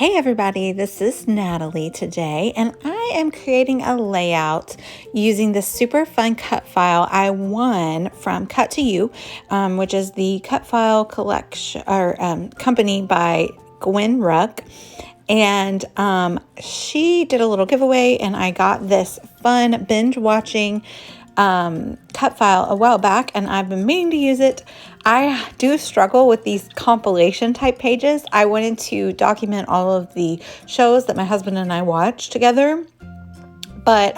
Hey everybody, this is Natalie today, and I am creating a layout using this super fun cut file I won from Cut to You, which is the cut file collection or company by Gwen Ruck. And she did a little giveaway, and I got this fun binge watching cut file a while back, and I've been meaning to use it. I do struggle with these compilation type pages. I wanted to document all of the shows that my husband and I watch together. But,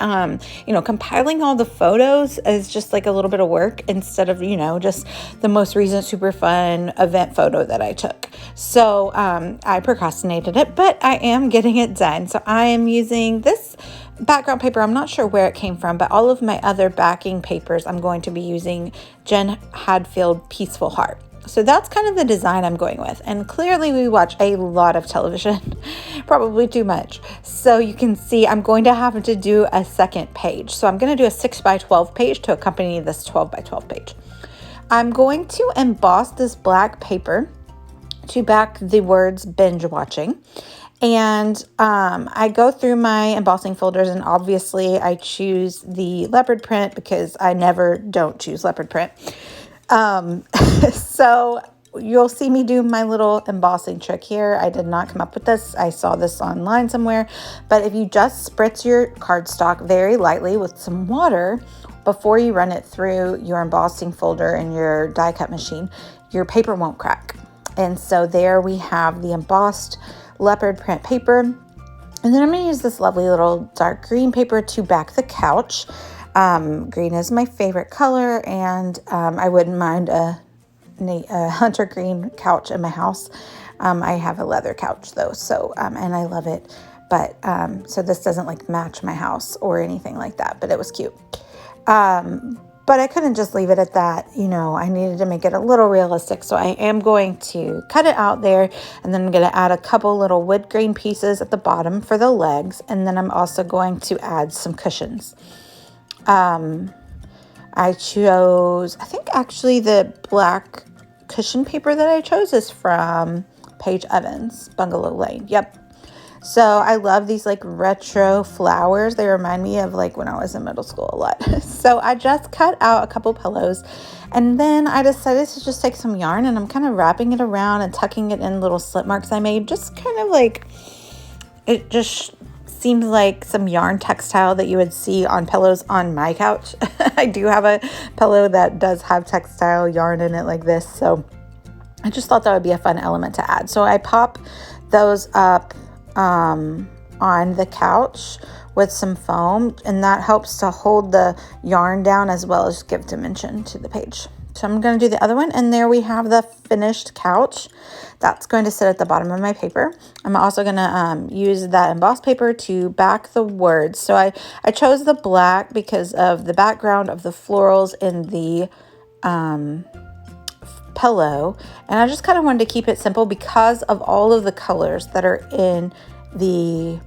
compiling all the photos is just like a little bit of work instead of, just the most recent super fun event photo that I took. So I procrastinated it, but I am getting it done. So I am using this background paper. I'm not sure where it came from, but all of my other backing papers, I'm going to be using Jen Hadfield Peaceful Heart. So that's kind of the design I'm going with. And clearly we watch a lot of television, probably too much. So you can see I'm going to have to do a second page. So I'm going to do a 6x12 page to accompany this 12x12 page. I'm going to emboss this black paper to back the words binge watching. And I go through my embossing folders, and obviously I choose the leopard print because I never don't choose leopard print. So you'll see me do my little embossing trick here. I did not come up with this. I saw this online somewhere, but if you just spritz your cardstock very lightly with some water before you run it through your embossing folder in your die cut machine, your paper won't crack. And so there we have the embossed leopard print paper. And then I'm going to use this lovely little dark green paper to back the couch. Green is my favorite color, and I wouldn't mind a hunter green couch in my house. I have a leather couch though, so and I love it. But so this doesn't like match my house or anything like that, but it was cute. But I couldn't just leave it at that. I needed to make it a little realistic, so I am going to cut it out there, and then I'm going to add a couple little wood grain pieces at the bottom for the legs, and then I'm also going to add some cushions. I think actually the black cushion paper that I chose is from Paige Evans, Bungalow Lane. Yep. So I love these like retro flowers. They remind me of like when I was in middle school a lot. So I just cut out a couple pillows, and then I decided to just take some yarn, and I'm kind of wrapping it around and tucking it in little slip marks I made. Just kind of like, it just seems like some yarn textile that you would see on pillows on my couch. I do have a pillow that does have textile yarn in it like this. So I just thought that would be a fun element to add. So I pop those up on the couch with some foam, and that helps to hold the yarn down as well as give dimension to the page. So I'm going to do the other one, and there we have the finished couch. That's going to sit at the bottom of my paper. I'm also going to use that embossed paper to back the words. So I chose the black because of the background of the florals in the pillow, and I just kind of wanted to keep it simple because of all of the colors that are in the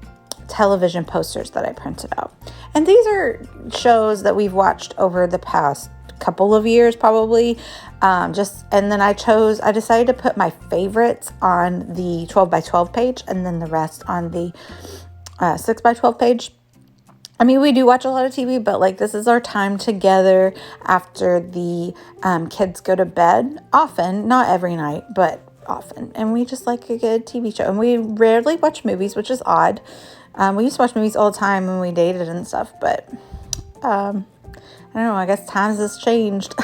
television posters that I printed out. And these are shows that we've watched over the past couple of years probably, and then I decided to put my favorites on the 12x12 page, and then the rest on the 6x12 page. I mean, we do watch a lot of TV, but like this is our time together after the kids go to bed. Often, not every night, but often. And we just like a good TV show. And we rarely watch movies, which is odd. We used to watch movies all the time when we dated and stuff, but I don't know, I guess times has changed.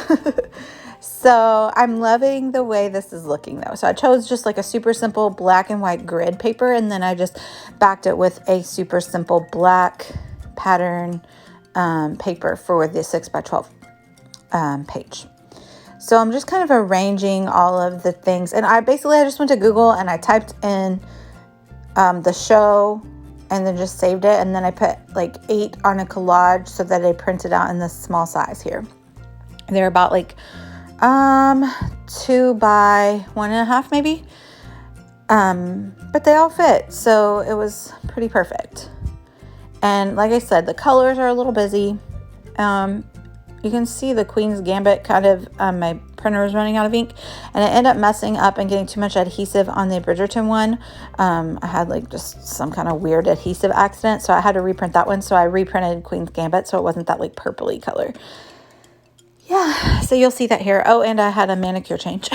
So I'm loving the way this is looking though. So I chose just like a super simple black and white grid paper, and then I just backed it with a super simple black pattern paper for the 6x12 page. So I'm just kind of arranging all of the things, and I just went to Google and I typed in the show and then just saved it, and then I put like 8 on a collage so that I printed out in this small size here. They're about like 2 by 1.5 maybe, but they all fit, so it was pretty perfect. And like I said, the colors are a little busy. you can see the Queen's Gambit kind of, my printer was running out of ink, and it ended up messing up and getting too much adhesive on the Bridgerton one. I had like just some kind of weird adhesive accident, so I had to reprint that one. So I reprinted Queen's Gambit, so it wasn't that like purpley color. Yeah, so you'll see that here. Oh, and I had a manicure change.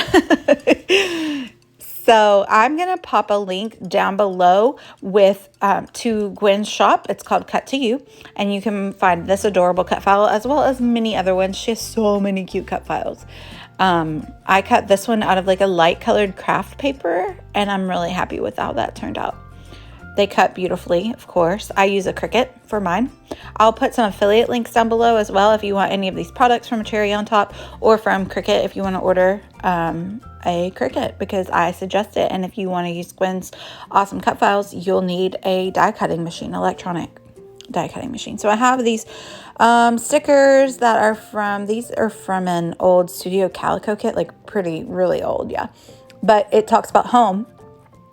So I'm going to pop a link down below with to Gwen's shop. It's called Cut to You. And you can find this adorable cut file as well as many other ones. She has so many cute cut files. I cut this one out of like a light colored craft paper, and I'm really happy with how that turned out. They cut beautifully, of course. I use a Cricut for mine. I'll put some affiliate links down below as well if you want any of these products from Cherry on Top, or from Cricut if you want to order a Cricut, because I suggest it. And if you want to use Gwen's awesome cut files, you'll need a die cutting machine, electronic die cutting machine. So I have these stickers that are these are from an old Studio Calico kit, like really old, yeah. But it talks about home.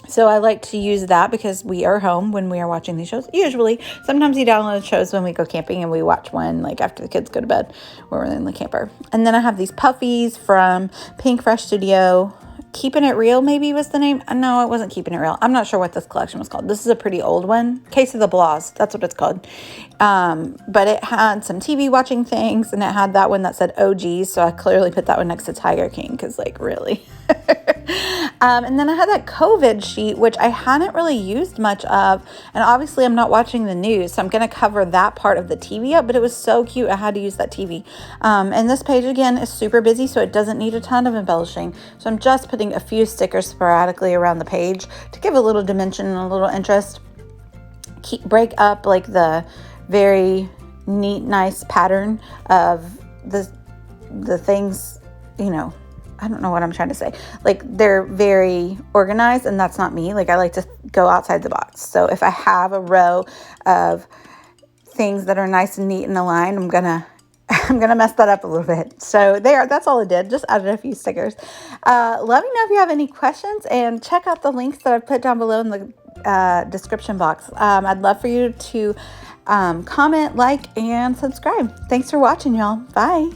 So I like to use that because we are home when we are watching these shows. Usually, sometimes you download shows when we go camping and we watch one like after the kids go to bed or we're in the camper. And then I have these puffies from Pink Fresh Studio. Keeping It Real maybe was the name. No, it wasn't Keeping It Real. I'm not sure what this collection was called. This is a pretty old one. Case of the Blahs. That's what it's called. But it had some TV watching things, and it had that one that said OG. So I clearly put that one next to Tiger King because, like, really. And then I had that COVID sheet, which I hadn't really used much of. And obviously I'm not watching the news, so I'm going to cover that part of the TV up, but it was so cute. I had to use that TV. And this page, again, is super busy, so it doesn't need a ton of embellishing. So I'm just putting a few stickers sporadically around the page to give a little dimension and a little interest. Break up like the very neat, nice pattern of the things, you know. I don't know what I'm trying to say. Like, they're very organized, and that's not me. Like, I like to go outside the box. So if I have a row of things that are nice and neat and aligned, I'm gonna mess that up a little bit. So that's all I did. Just added a few stickers. Let me know if you have any questions, and check out the links that I've put down below in the description box. I'd love for you to comment, like, and subscribe. Thanks for watching, y'all. Bye.